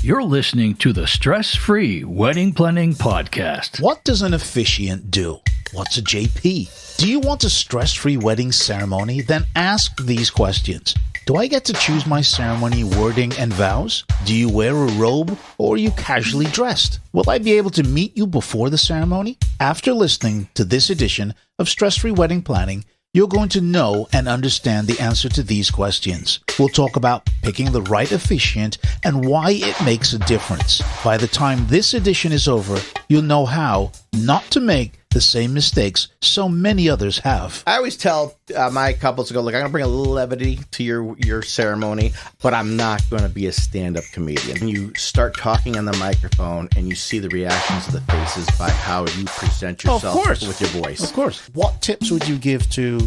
You're listening to the Stress-Free Wedding Planning Podcast. What does an officiant do? What's a JP? Do you want a stress-free wedding ceremony? Then ask these questions. Do I get to choose my ceremony wording and vows? Do you wear a robe or are you casually dressed? Will I be able to meet you before the ceremony? After listening to this edition of Stress-Free Wedding Planning, you're going to know and understand the answer to these questions. We'll talk about picking the right officiant and why it makes a difference. By the time this edition is over, you'll know how not to make the same mistakes so many others have. I always tell my couples to go, look, I'm going to bring a little levity to your ceremony, but I'm not going to be a stand-up comedian. When you start talking on the microphone and you see the reactions of the faces by how you present yourself with your voice. Of course. What tips would you give to,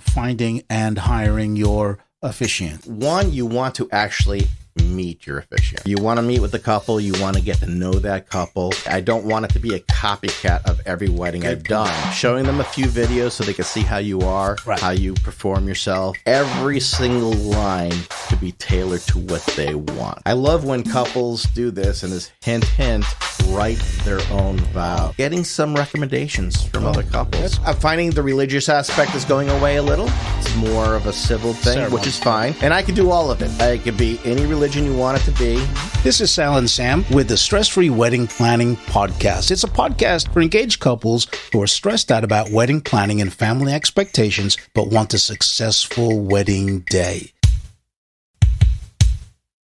finding and hiring your officiant? One, you want to actually meet your officiant. You want to meet with the couple. You want to get to know that couple. I don't want it to be a copycat of every wedding I've done. Showing them a few videos so they can see how you are, how you perform yourself. Every single line to be tailored to what they want. I love when couples do this and is hint, hint, write their own vow. Getting some recommendations from other couples. I'm finding the religious aspect is going away a little. It's more of a civil thing, which is fine. And I can do all of it. It could be any religion you want it to be. This is Sal and Sam with the Stress-Free Wedding Planning Podcast. It's a podcast for engaged couples who are stressed out about wedding planning and family expectations, but want a successful wedding day.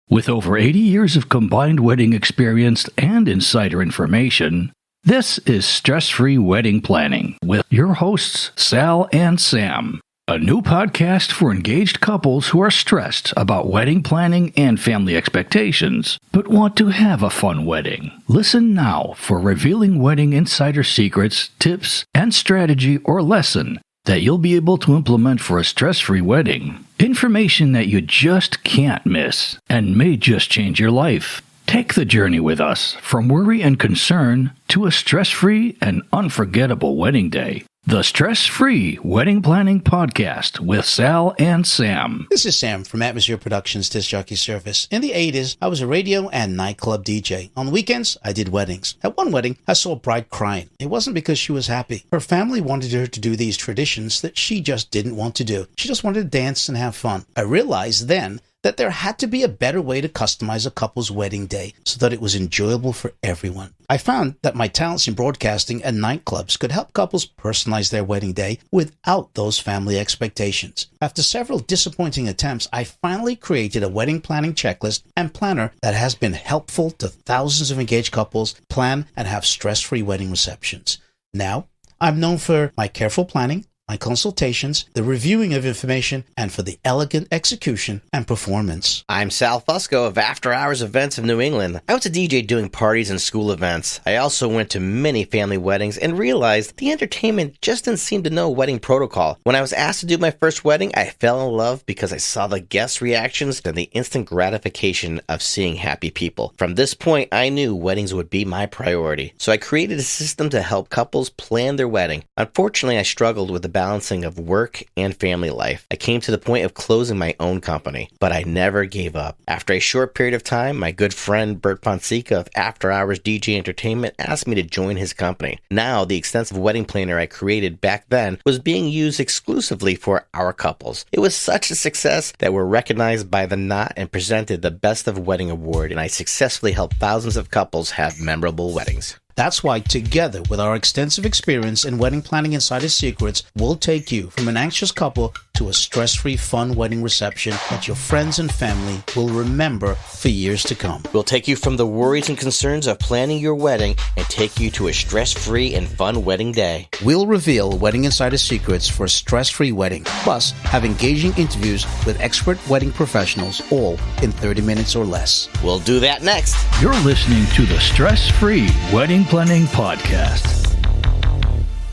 With over 80 years of combined wedding experience and insider information, this is Stress-Free Wedding Planning with your hosts, Sal and Sam. A new podcast for engaged couples who are stressed about wedding planning and family expectations, but want to have a fun wedding. Listen now for revealing wedding insider secrets, tips, and strategy or lesson that you'll be able to implement for a stress-free wedding. Information that you just can't miss and may just change your life. Take the journey with us from worry and concern to a stress-free and unforgettable wedding day. The Stress-Free Wedding Planning Podcast with Sal and Sam. This is Sam from Atmosphere Productions Disc Jockey Service. In the 80s, I was a radio and nightclub DJ. On the weekends, I did weddings. At one wedding, I saw a bride crying. It wasn't because she was happy. Her family wanted her to do these traditions that she just didn't want to do. She just wanted to dance and have fun. I realized then that there had to be a better way to customize a couple's wedding day so that it was enjoyable for everyone. I found that my talents in broadcasting and nightclubs could help couples personalize their wedding day without those family expectations. After several disappointing attempts, I finally created a wedding planning checklist and planner that has been helpful to thousands of engaged couples plan and have stress-free wedding receptions. Now, I'm known for my careful planning, my consultations, the reviewing of information, and for the elegant execution and performance. I'm Sal Fusco of After Hours Events of New England. I was a DJ doing parties and school events. I also went to many family weddings and realized the entertainment just didn't seem to know wedding protocol. When I was asked to do my first wedding, I fell in love because I saw the guest reactions and the instant gratification of seeing happy people. From this point, I knew weddings would be my priority. So I created a system to help couples plan their wedding. Unfortunately, I struggled with the balancing of work and family life. I came to the point of closing my own company, but I never gave up. After a short period of time, my good friend Bert Fonseca of After Hours DJ Entertainment asked me to join his company. Now, the extensive wedding planner I created back then was being used exclusively for our couples. It was such a success that we're recognized by the Knot and presented the Best of Wedding Award, and I successfully helped thousands of couples have memorable weddings. That's why, together with our extensive experience in wedding planning insider secrets, we'll take you from an anxious couple to a stress-free, fun wedding reception that your friends and family will remember for years to come. We'll take you from the worries and concerns of planning your wedding and take you to a stress-free and fun wedding day. We'll reveal wedding insider secrets for a stress-free wedding, plus have engaging interviews with expert wedding professionals, all in 30 minutes or less. We'll do that next. You're listening to the Stress-Free Wedding Planning Podcast.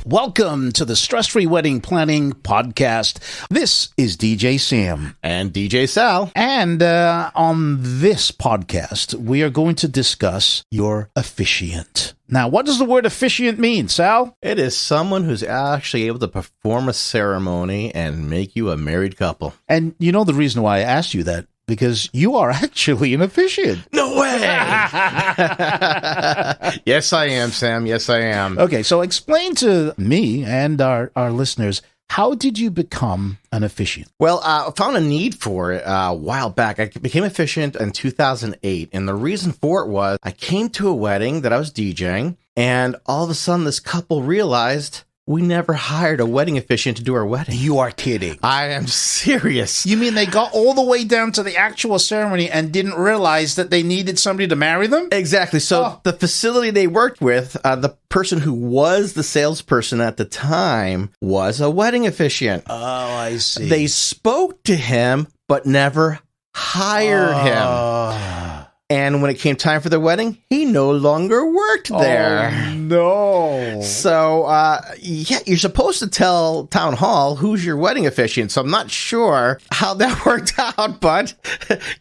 Welcome to the Stress-Free Wedding Planning Podcast. This is DJ Sam. And DJ Sal. And on this podcast, we are going to discuss your officiant. Now, what does the word officiant mean, Sal? It is someone who's actually able to perform a ceremony and make you a married couple. And you know the reason why I asked you that? because you are actually an officiant. No way! Yes, I am, Sam. Yes, I am. Okay, so explain to me and our listeners, how did you become an officiant? Well, I found a need for it a while back. I became officiant in 2008, and the reason for it was I came to a wedding that I was DJing, and all of a sudden this couple realized we never hired a wedding officiant to do our wedding. You are kidding. I am serious. You mean they got all the way down to the actual ceremony and didn't realize that they needed somebody to marry them? Exactly. So the facility they worked with, the person who was the salesperson at the time was a wedding officiant. Oh, I see. They spoke to him, but never hired him. And when it came time for their wedding, he no longer worked there. Oh, no. So, yeah, you're supposed to tell town hall who's your wedding officiant. So I'm not sure how that worked out, but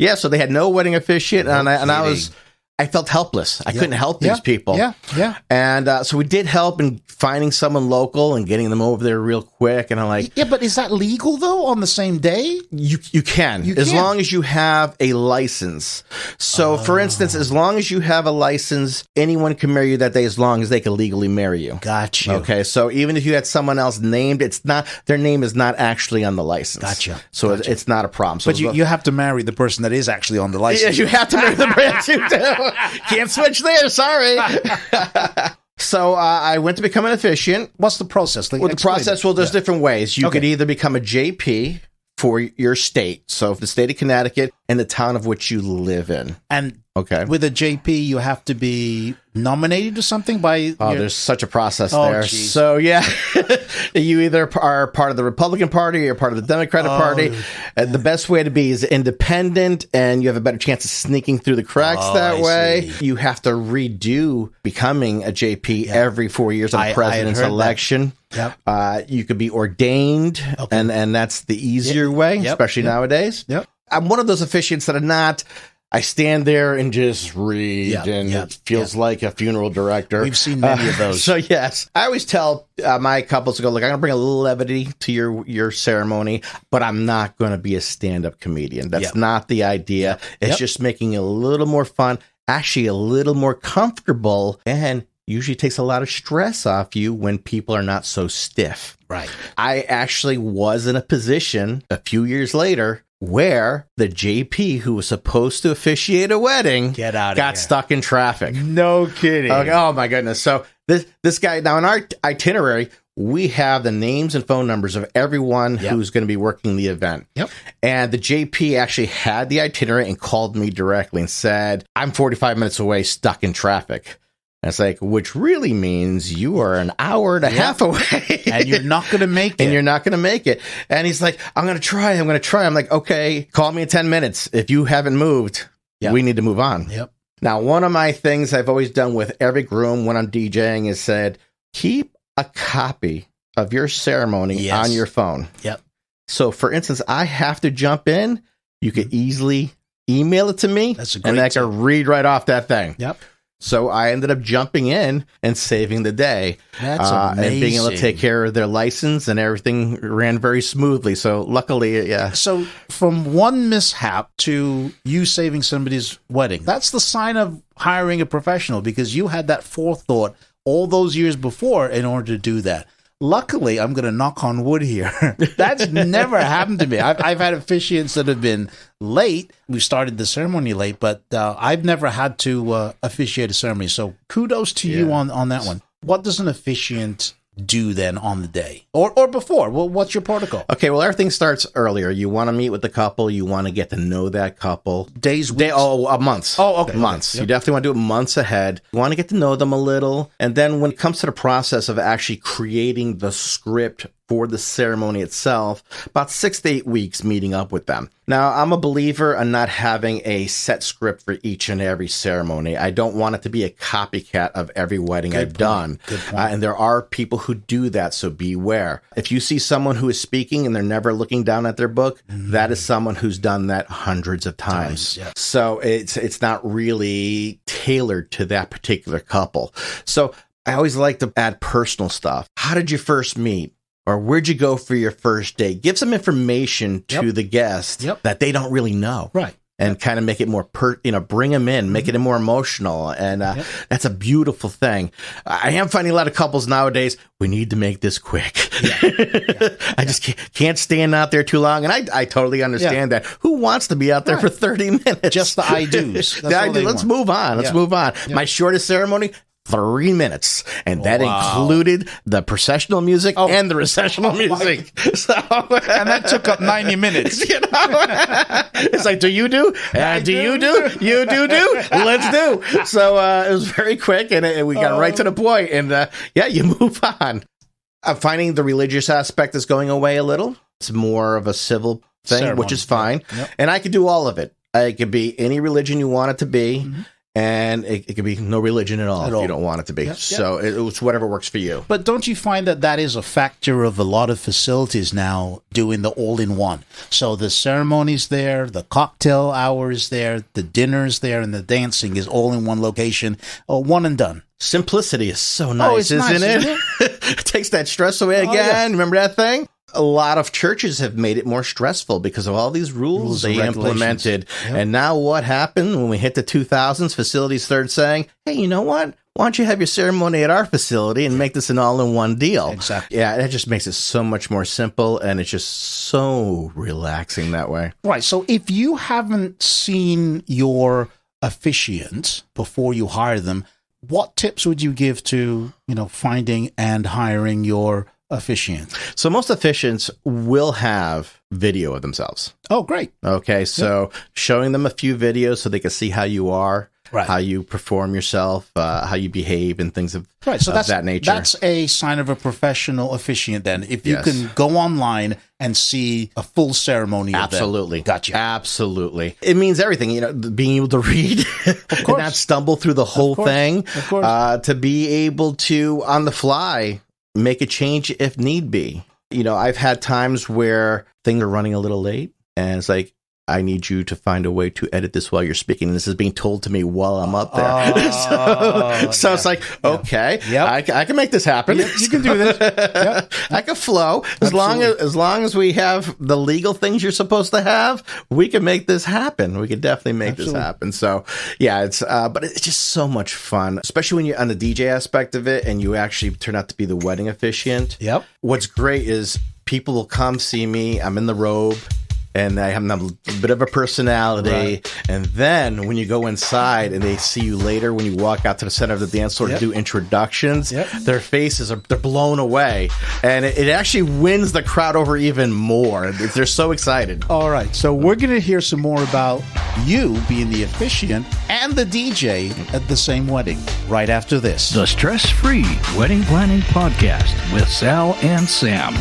yeah, so they had no wedding officiant, and I felt helpless. I couldn't help these people. Yeah. And so we did help in finding someone local and getting them over there real quick. And I'm like, yeah, but is that legal though on the same day? You can, as long as you have a license. So, for instance, as long as you have a license, anyone can marry you that day as long as they can legally marry you. Gotcha. Okay, so even if you had someone else named, their name is not actually on the license. Gotcha. So it's not a problem. So But you have to marry the person that is actually on the license. you have to marry the brand you do. Can't switch there. Sorry. So I went to become an officiant. What's the process? There's different ways. You could either become a JP for your state. So the state of Connecticut and the town of which you live in. And okay, with a JP, you have to be nominated or something by... there's such a process there. Geez. So, yeah, you either are part of the Republican Party or part of the Democratic Party. The best way to be is independent, and you have a better chance of sneaking through the cracks that way. You have to redo becoming a JP every 4 years on the president's election. Yep. You could be ordained, and that's the easier way, especially nowadays. Yep. I'm one of those officiants that are not... I stand there and just read, it feels like a funeral director. We've seen many of those. So, yes. I always tell my couples to go, look, I'm going to bring a little levity to your ceremony, but I'm not going to be a stand-up comedian. That's not the idea. It's just making it a little more fun, actually a little more comfortable, and usually takes a lot of stress off you when people are not so stiff. Right. I actually was in a position a few years later where the JP who was supposed to officiate a wedding got stuck in traffic. No kidding. Okay, oh my goodness. So this guy, now in our itinerary, we have the names and phone numbers of everyone who's going to be working the event. Yep. And the JP actually had the itinerary and called me directly and said, I'm 45 minutes away, stuck in traffic. And it's like, which really means you are an hour and a half away. And you're not going to make it. And you're not going to make it. And he's like, I'm going to try. I'm like, okay, call me in 10 minutes. If you haven't moved, we need to move on. Yep. Now, one of my things I've always done with every groom when I'm DJing is said, keep a copy of your ceremony on your phone. Yep. So, for instance, I have to jump in. You could easily email it to me. That's a great and I can read right off that thing. Yep. So I ended up jumping in and saving the day. That's amazing. And being able to take care of their license, and everything ran very smoothly. So luckily, So from one mishap to you saving somebody's wedding, that's the sign of hiring a professional, because you had that forethought all those years before in order to do that. Luckily, I'm going to knock on wood here. That's never happened to me. I've had officiants that have been late. We started the ceremony late, but I've never had to officiate a ceremony. So kudos to you on that one. What does an officiant do then on the day or before? Well, what's your protocol? Okay, well, everything starts earlier. You want to meet with the couple. You want to get to know that couple. Days, weeks? Months. Oh, okay. Months. Yep. You definitely want to do it months ahead. You want to get to know them a little. And then when it comes to the process of actually creating the script for the ceremony itself, about 6 to 8 weeks meeting up with them. Now, I'm a believer in not having a set script for each and every ceremony. I don't want it to be a copycat of every wedding I've done. Good point. And there are people who do that, so beware. If you see someone who is speaking and they're never looking down at their book, that is someone who's done that hundreds of times. So it's not really tailored to that particular couple. So I always like to add personal stuff. How did you first meet? Or where'd you go for your first date? Give some information to the guest that they don't really know. Right. and kind of make it more, bring them in, make it more emotional. And that's a beautiful thing. I am finding a lot of couples nowadays, we need to make this quick. I just can't stand out there too long. And I totally understand that. Who wants to be out there for 30 minutes? Just the I-dos. Let's move on. Let's move on. My shortest ceremony, 3 minutes, and that included the processional music and the recessional music. So, and that took up 90 minutes. It's like, do you do? Do you do? You do? Let's do. So it was very quick, and we got right to the point. And you move on. I'm finding the religious aspect is going away a little. It's more of a civil thing, ceremony, which is fine. Yep. And I could do all of it. It could be any religion you want it to be. Mm-hmm. And it could be no religion at all if you don't want it to be. So it's whatever works for you. But don't you find that is a factor of a lot of facilities now doing the all-in-one? So the ceremony's there, the cocktail hour is there, the dinner's there, and the dancing is all in one location. One and done. Simplicity is so nice, isn't it? It takes that stress away again. Yeah. Remember that thing? A lot of churches have made it more stressful because of all these rules they implemented. Yep. And now what happened when we hit the 2000s, facilities started saying, hey, you know what? Why don't you have your ceremony at our facility and make this an all-in-one deal? Exactly. Yeah, that just makes it so much more simple, and it's just so relaxing that way. Right. So if you haven't seen your officiant before you hire them, what tips would you give to, finding and hiring your officiant? So most officiants will have video of themselves. Oh, great. Okay, so showing them a few videos so they can see how you are, how you perform yourself, how you behave, and things of that nature. That's a sign of a professional officiant then. If you can go online and see a full ceremony Absolutely. of them. Gotcha. Absolutely. It means everything, being able to read and not stumble through the whole thing, of course. To be able to, on the fly, make a change if need be. I've had times where things are running a little late, and it's like, I need you to find a way to edit this while you're speaking. And this is being told to me while I'm up there. So it's like, okay, I can make this happen. Yep, you can do this. I can flow. As long as we have the legal things you're supposed to have, we can make this happen. We can definitely make this happen. So it's, but it's just so much fun, especially when you're on the DJ aspect of it and you actually turn out to be the wedding officiant. Yep. What's great is people will come see me. I'm in the robe. And I have a bit of a personality. Right. And then when you go inside and they see you later, when you walk out to the center of the dance floor to do introductions, their faces they're blown away. And it actually wins the crowd over even more. They're so excited. All right. So we're going to hear some more about you being the officiant and the DJ at the same wedding right after this. The Stress-Free Wedding Planning Podcast with Sal and Sam.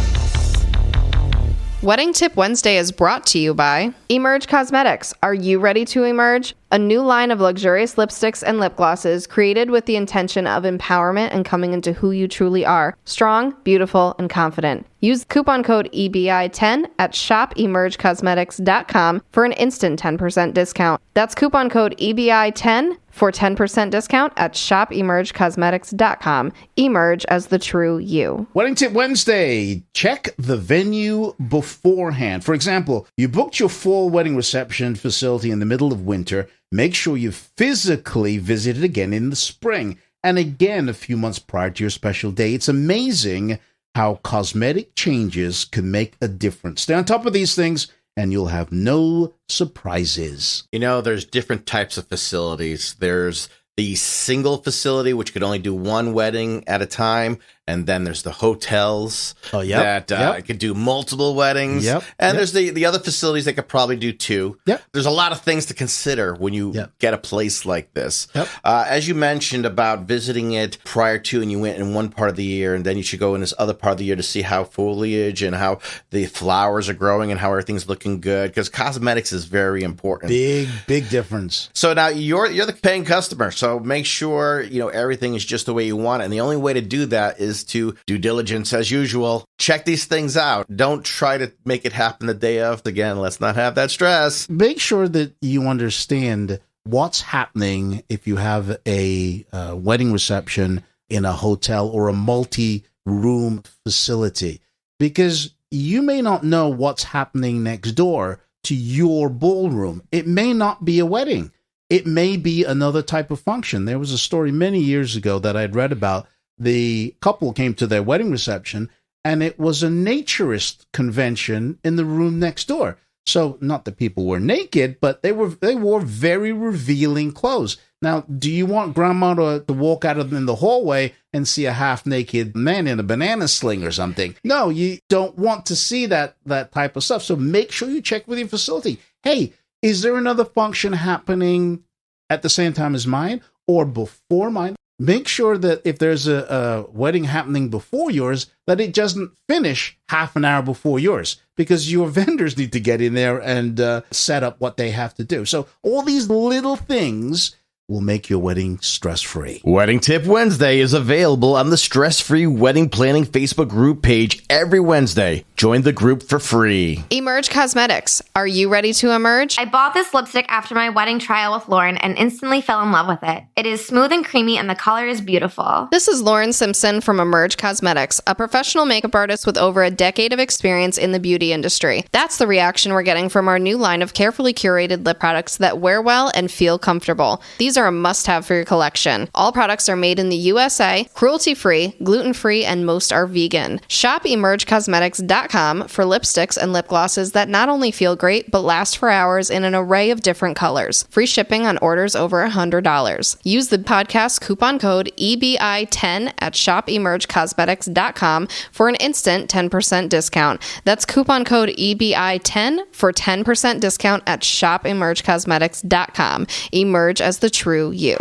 Wedding Tip Wednesday is brought to you by Emerge Cosmetics. Are you ready to emerge? A new line of luxurious lipsticks and lip glosses created with the intention of empowerment and coming into who you truly are. Strong, beautiful, and confident. Use coupon code EBI10 at shopemergecosmetics.com for an instant 10% discount. That's coupon code EBI10 for 10% discount at shopemergecosmetics.com. Emerge as the true you. Wedding Tip Wednesday. Check the venue beforehand. For example, you booked your fall wedding reception facility in the middle of winter. Make sure you physically visit it again in the spring and again a few months prior to your special day. It's amazing how cosmetic changes can make a difference. Stay on top of these things and you'll have no surprises. There's different types of facilities. There's the single facility, which could only do one wedding at a time. And then there's the hotels that could do multiple weddings. And there's the other facilities that could probably do two. There's a lot of things to consider when you get a place like this. As you mentioned about visiting it prior to, and you went in one part of the year, and then you should go in this other part of the year to see how foliage and how the flowers are growing and how everything's looking good. Because cosmetics is very important. Big difference. So now you're the paying customer. So make sure, everything is just the way you want it. And the only way to do that is to due diligence as usual. Check these things out. Don't try to make it happen the day of. Again, let's not have that stress. Make sure that you understand what's happening if you have a wedding reception in a hotel or a multi-room facility, because you may not know what's happening next door to your ballroom. It may not be a wedding. It may be another type of function. There was a story many years ago that I'd read about. The couple came to their wedding reception, and it was a naturist convention in the room next door. So not that people were naked, but they wore very revealing clothes. Now, do you want grandma to walk out in the hallway and see a half-naked man in a banana sling or something? No, you don't want to see that type of stuff. So make sure you check with your facility. Hey, is there another function happening at the same time as mine or before mine? Make sure that if there's a wedding happening before yours, that it doesn't finish half an hour before yours, because your vendors need to get in there and set up what they have to do. So all these little things will make your wedding stress-free. Wedding Tip Wednesday is available on the Stress-Free Wedding Planning Facebook group page every Wednesday. Join the group for free. Emerge Cosmetics. Are you ready to emerge? I bought this lipstick after my wedding trial with Lauren and instantly fell in love with it. It is smooth and creamy and the color is beautiful. This is Lauren Simpson from Emerge Cosmetics, a professional makeup artist with over a decade of experience in the beauty industry. That's the reaction we're getting from our new line of carefully curated lip products that wear well and feel comfortable. These are a must-have for your collection. All products are made in the USA, cruelty-free, gluten-free, and most are vegan. Shop emergecosmetics.com for lipsticks and lip glosses that not only feel great, but last for hours in an array of different colors. Free shipping on orders over $100. Use the podcast coupon code EBI10 at shopemergecosmetics.com for an instant 10% discount. That's coupon code EBI10 for 10% discount at shopemergecosmetics.com. Emerge as the true you.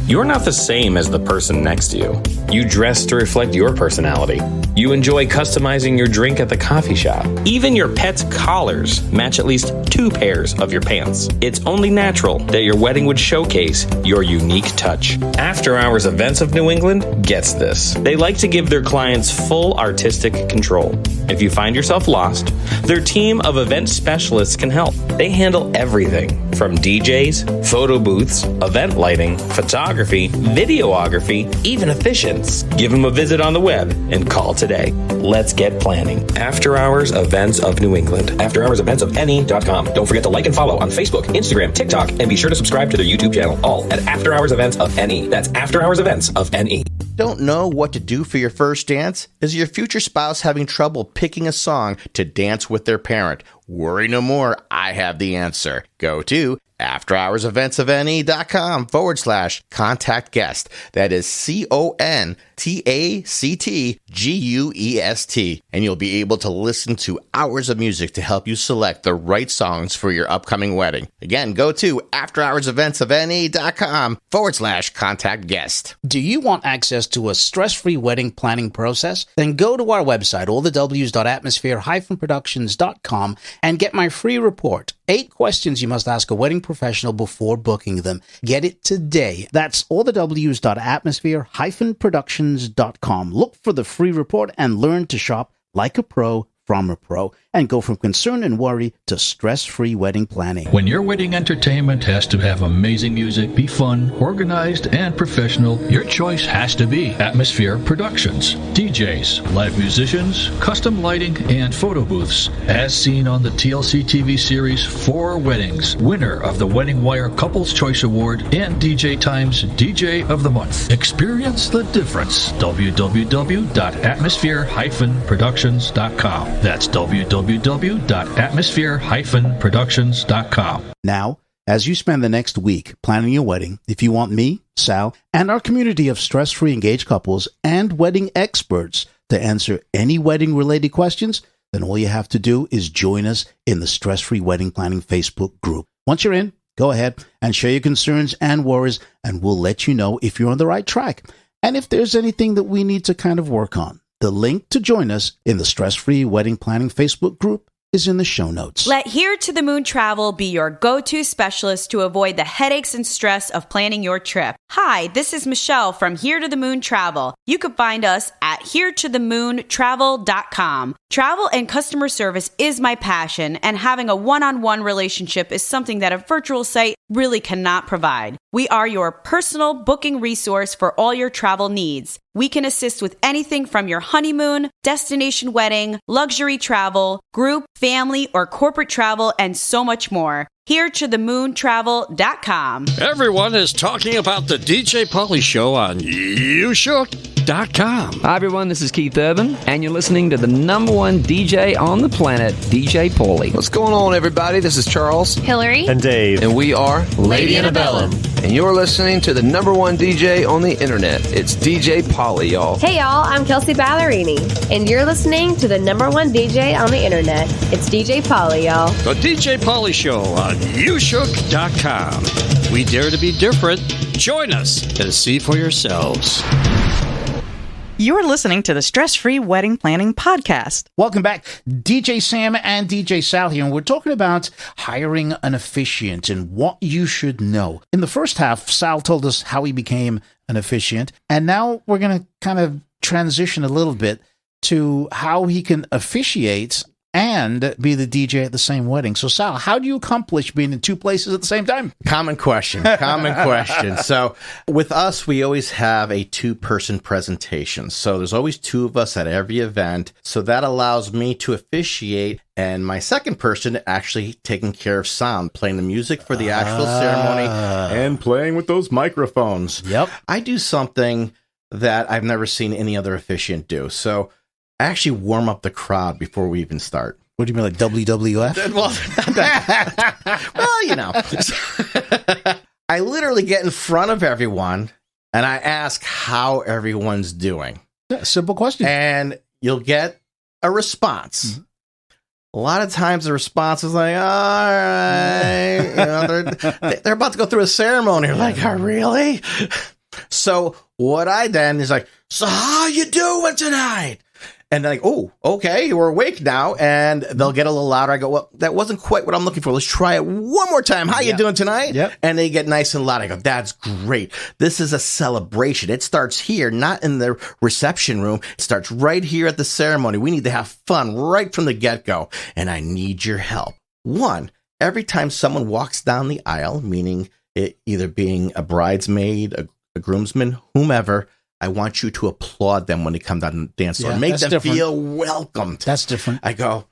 You're not the same as the person next to you. You dress to reflect your personality. You enjoy customizing your drink at the coffee shop. Even your pet's collars match at least 2 pairs of your pants. It's only natural that your wedding would showcase your unique touch. After Hours Events of New England gets this. They like to give their clients full artistic control. If you find yourself lost, their team of event specialists can help. They handle everything from DJs, photo booths, event lighting, photography, videography, even Officiants. Give them a visit on the web and call today. Let's get planning. After Hours Events of New England. AfterHoursEventsOfNE.com. Don't forget to like and follow on Facebook, Instagram, TikTok, and be sure to subscribe to their YouTube channel, all at After Hours Events of NE. That's After Hours Events of NE. Don't know what to do for your first dance? Is your future spouse having trouble picking a song to dance with their parent? Worry no more. I have the answer. Go to afterhoursevents.com/contact guest. That is CONTACTGUEST. And you'll be able to listen to hours of music to help you select the right songs for your upcoming wedding. Again, go to afterhoursevents.com/contact guest. Do you want access to a stress-free wedding planning process? Then go to our website, allthews.atmosphere-productions.com, and get my free report. 8 questions you must ask a wedding professional before booking them. Get it today. That's allthews.atmosphere-productions.com. Look for the free report and learn to shop like a pro from a pro, and go from concern and worry to stress-free wedding planning. When your wedding entertainment has to have amazing music, be fun, organized, and professional, your choice has to be Atmosphere Productions. DJs, live musicians, custom lighting, and photo booths. As seen on the TLC TV series 4 Weddings, winner of the Wedding Wire Couples Choice Award and DJ Times DJ of the Month. Experience the difference. www.atmosphere-productions.com. That's www.atmosphere-productions.com. Now, as you spend the next week planning your wedding, if you want me, Sal, and our community of stress-free engaged couples and wedding experts to answer any wedding-related questions, then all you have to do is join us in the Stress-Free Wedding Planning Facebook group. Once you're in, go ahead and share your concerns and worries, and we'll let you know if you're on the right track and if there's anything that we need to kind of work on. The link to join us in the Stress-Free Wedding Planning Facebook group is in the show notes. Let Here to the Moon Travel be your go-to specialist to avoid the headaches and stress of planning your trip. Hi, this is Michelle from Here to the Moon Travel. You can find us at heretothemoontravel.com. Travel and customer service is my passion, and having a one-on-one relationship is something that a virtual site really cannot provide. We are your personal booking resource for all your travel needs. We can assist with anything from your honeymoon, destination wedding, luxury travel, group, family, or corporate travel, and so much more. HereToTheMoonTravel.com. Everyone is talking about the DJ Pauly Show on YouShook.com. Hi, everyone. This is Keith Urban, and you're listening to the number one DJ on the planet, DJ Pauly. What's going on, everybody? This is Charles, Hillary, and Dave, and we are Lady Antebellum. And you're listening to the number one DJ on the internet. It's DJ Pauly, y'all. Hey, y'all. I'm Kelsey Ballerini, and you're listening to the number one DJ on the internet. It's DJ Pauly, y'all. The DJ Pauly Show on YouShook.com. We dare to be different. Join us and see for yourselves. You're listening to the Stress-Free Wedding Planning Podcast. Welcome back. DJ Sam and DJ Sal here, and we're talking about hiring an officiant and what you should know. In the first half, Sal told us how he became an officiant, and now we're going to kind of transition a little bit to how he can officiate and be the DJ at the same wedding. So, Sal, how do you accomplish being in two places at the same time? Common question. So, with us, we always have a two-person presentation. So, there's always two of us at every event. So, that allows me to officiate, and my second person actually taking care of sound, playing the music for the actual ceremony, and playing with those microphones. Yep. I do something that I've never seen any other officiant do. So, I actually warm up the crowd before we even start. What do you mean, like WWF? Well, you know. I literally get in front of everyone, and I ask how everyone's doing. Yeah, simple question. And you'll get a response. Mm-hmm. A lot of times the response is like, all right. You know, they're about to go through a ceremony. You're like, oh, really? So what I then is like, so how you doing tonight? And they're like, oh, okay, we're awake now. And they'll get a little louder. I go, well, that wasn't quite what I'm looking for. Let's try it one more time. How you doing tonight? Yep. And they get nice and loud. I go, that's great. This is a celebration. It starts here, not in the reception room. It starts right here at the ceremony. We need to have fun right from the get-go. And I need your help. One, every time someone walks down the aisle, meaning it either being a bridesmaid, a groomsman, whomever, I want you to applaud them when they come down the dance floor. Make them feel welcomed. That's different. I go,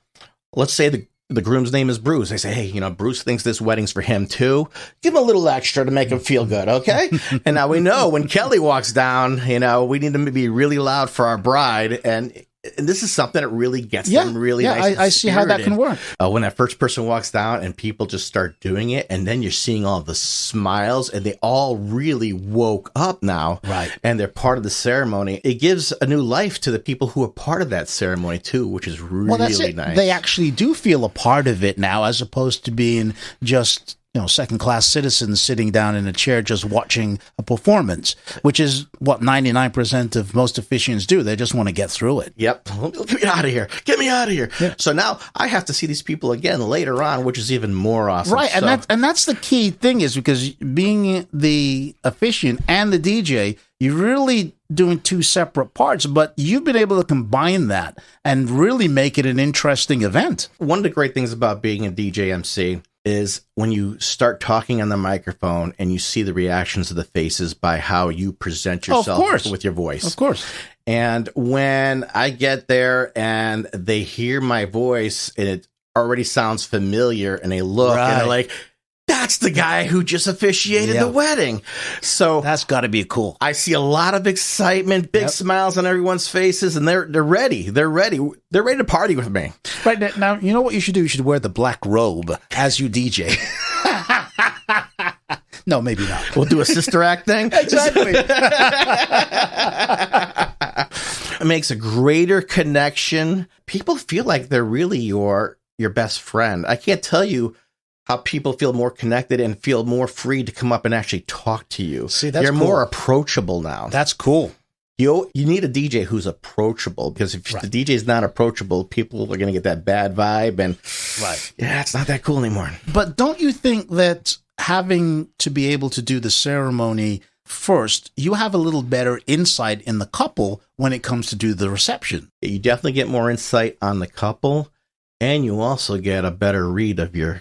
let's say the groom's name is Bruce. I say, hey, you know, Bruce thinks this wedding's for him too. Give him a little extra to make him feel good, okay? And now we know when Kelly walks down, you know, we need to be really loud for our bride. And this is something that really gets them really nice. I see how that can work. When that first person walks down and people just start doing it, and then you're seeing all the smiles, and they all really woke up now. Right. And they're part of the ceremony. It gives a new life to the people who are part of that ceremony, too, which is really nice. They actually do feel a part of it now, as opposed to being just, you know, second-class citizens sitting down in a chair just watching a performance, which is what 99% of most officiants do. They just want to get through it. Yep. Get me out of here. Get me out of here. Yeah. So now I have to see these people again later on, which is even more awesome. Right, and that's the key thing, is because being the officiant and the DJ, you're really doing two separate parts, but you've been able to combine that and really make it an interesting event. One of the great things about being a DJ MC is when you start talking on the microphone and you see the reactions of the faces by how you present yourself with your voice. Of course. And when I get there and they hear my voice and it already sounds familiar, and they look and they're like, that's the guy who just officiated the wedding. So that's got to be cool. I see a lot of excitement, big smiles on everyone's faces, and they're ready. They're ready. They're ready to party with me. Right now, you know what you should do? You should wear the black robe as you DJ. No, maybe not. We'll do a sister act thing. Exactly. It makes a greater connection. People feel like they're really your best friend. I can't tell you how people feel more connected and feel more free to come up and actually talk to you. See, that's You're cool. more approachable now. That's cool. You need a DJ who's approachable, because if the DJ is not approachable, people are going to get that bad vibe, and yeah, it's not that cool anymore. But don't you think that having to be able to do the ceremony first, you have a little better insight in the couple when it comes to do the reception? You definitely get more insight on the couple, and you also get a better read of your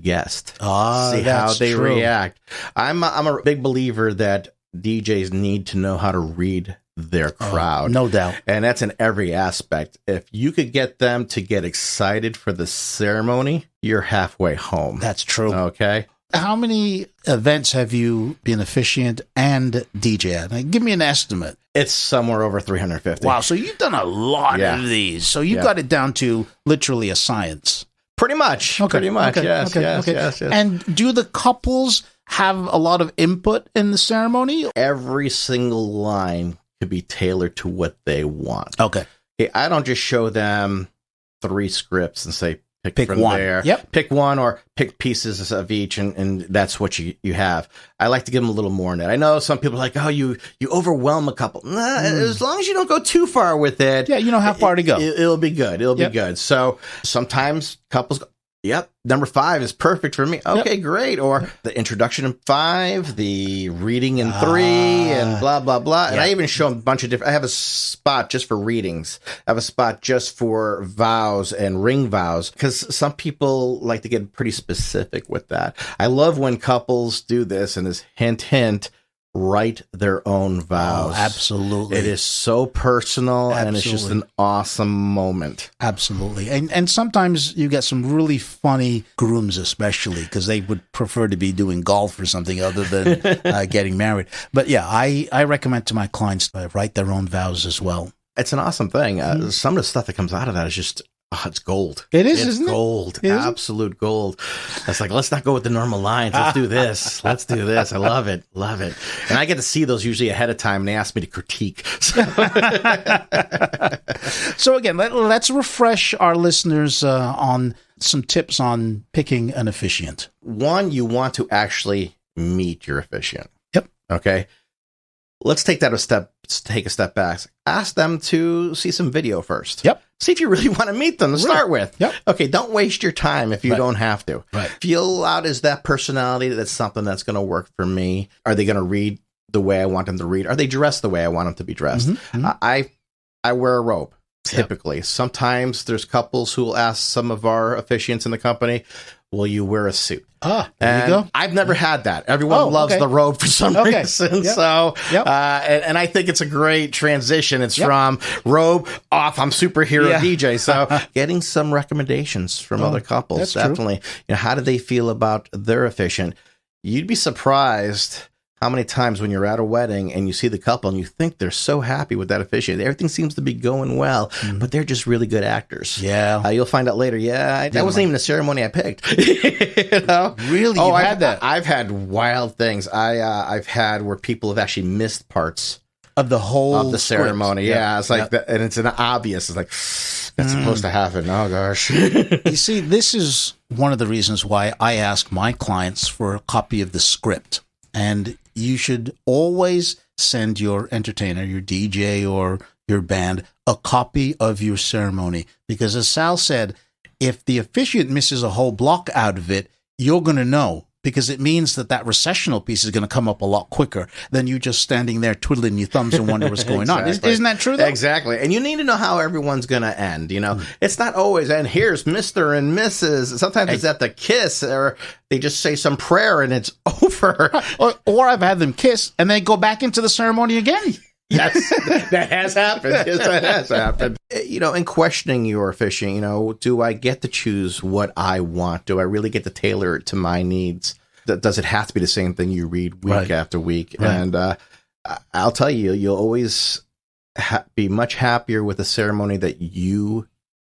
guest. See how they react. I'm a big believer that DJs need to know how to read their crowd. No doubt. And that's in every aspect. If you could get them to get excited for the ceremony, you're halfway home. That's true. Okay. How many events have you been officiant and DJ at? Like, give me an estimate. It's somewhere over 350. Wow, so you've done a lot of these. So you got it down to literally a science. Pretty much. Okay. Pretty much. Okay. Yes, Okay. yes, Okay. yes, yes. And do the couples have a lot of input in the ceremony? Every single line could be tailored to what they want. Okay. I don't just show them 3 scripts and say, pick from one. there. Yep. Pick one or pick pieces of each, and that's what you have. I like to give them a little more in it. I know some people are like, oh, you overwhelm a couple. Nah, as long as you don't go too far with it. Yeah, you know how far to go. It'll be good. It'll be good. So sometimes couples go, yep, number 5 is perfect for me. Okay, great. Or the introduction in 5, the reading in 3, and blah, blah, blah. And I even show them a bunch of different. I have a spot just for readings. I have a spot just for vows and ring vows, because some people like to get pretty specific with that. I love when couples do this, and this hint, hint, write their own vows. Oh, absolutely. It is so personal, and it's just an awesome moment. Absolutely. And sometimes you get some really funny grooms, especially, because they would prefer to be doing golf or something other than getting married. But yeah, I recommend to my clients to write their own vows as well. It's an awesome thing. Some of the stuff that comes out of that is just, it's gold. It is, it's isn't gold. it? Absolute gold. It's like, let's not go with the normal lines. Let's do this. Let's do this. I love it. Love it. And I get to see those usually ahead of time, and they ask me to critique. So again, let's refresh our listeners on some tips on picking an officiant. One, you want to actually meet your officiant. Yep. Okay. Let's take a step back. Ask them to see some video first. Yep. See if you really want to meet them to start with. Yep. Okay, don't waste your time if you don't have to. Right. Feel out, is that personality that's something that's going to work for me? Are they going to read the way I want them to read? Are they dressed the way I want them to be dressed? Mm-hmm. I wear a robe, typically. Sometimes there's couples who will ask some of our officiants in the company, will you wear a suit? There you go. I've never had that. Everyone loves the robe for some reason. Yep. So, Yep. And I think it's a great transition. It's from robe off, I'm superhero DJ. So getting some recommendations from other couples, that's definitely. You know, how do they feel about their officiant? You'd be surprised how many times when you're at a wedding and you see the couple and you think they're so happy with that officiant, everything seems to be going well, but they're just really good actors. Yeah. You'll find out later, that wasn't even a ceremony I picked. You know? Really? Oh, I've had that? I've had wild things. I've had where people have actually missed parts of the whole of the ceremony. Script. Yeah, it's like that, and it's an obvious. It's like that's supposed to happen. Oh gosh. You see, this is one of the reasons why I ask my clients for a copy of the script. And you should always send your entertainer, your DJ or your band, a copy of your ceremony. Because as Sal said, if the officiant misses a whole block out of it, you're going to know. Because it means that recessional piece is going to come up a lot quicker than you just standing there twiddling your thumbs and wondering what's going on. Isn't that true, though? Exactly. And you need to know how everyone's going to end. You know, it's not always, and here's Mr. and Mrs. Sometimes it's at the kiss, or they just say some prayer and it's over. Or I've had them kiss and they go back into the ceremony again. Yes, that has happened. Yes, that has happened. You know, in questioning your fishing, you know, do I get to choose what I want? Do I really get to tailor it to my needs? Does it have to be the same thing you read week after week? Right. And I'll tell you, you'll always be much happier with a ceremony that you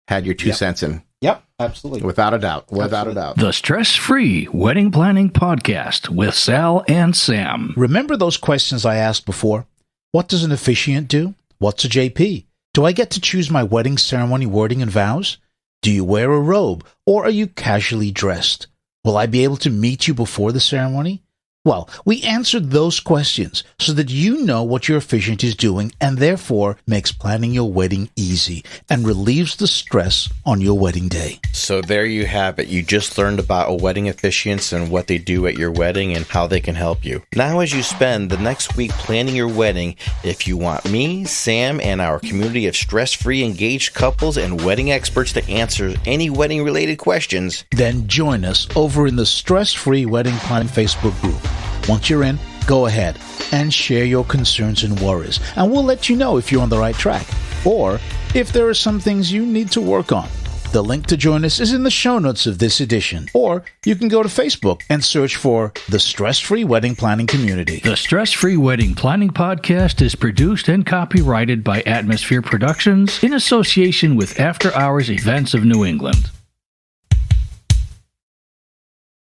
had your 2 cents in. Yep, absolutely. Without a doubt. Without a doubt. The Stress-Free Wedding Planning Podcast with Sal and Sam. Remember those questions I asked before? What does an officiant do? What's a JP? Do I get to choose my wedding ceremony wording and vows? Do you wear a robe, or are you casually dressed? Will I be able to meet you before the ceremony? Well, we answered those questions so that you know what your officiant is doing and therefore makes planning your wedding easy and relieves the stress on your wedding day. So there you have it. You just learned about a wedding officiants and what they do at your wedding and how they can help you. Now as you spend the next week planning your wedding, if you want me, Sam, and our community of stress-free engaged couples and wedding experts to answer any wedding-related questions, then join us over in the Stress-Free Wedding Planning Facebook group. Once you're in, Go ahead and share your concerns and worries, and we'll let you know if you're on the right track or if there are some things you need to work on. The link to join us is in the show notes of this edition, or you can go to Facebook and search for the Stress-Free Wedding Planning Community. The Stress-Free Wedding Planning Podcast is produced and copyrighted by Atmosphere Productions in association with After Hours Events of New England.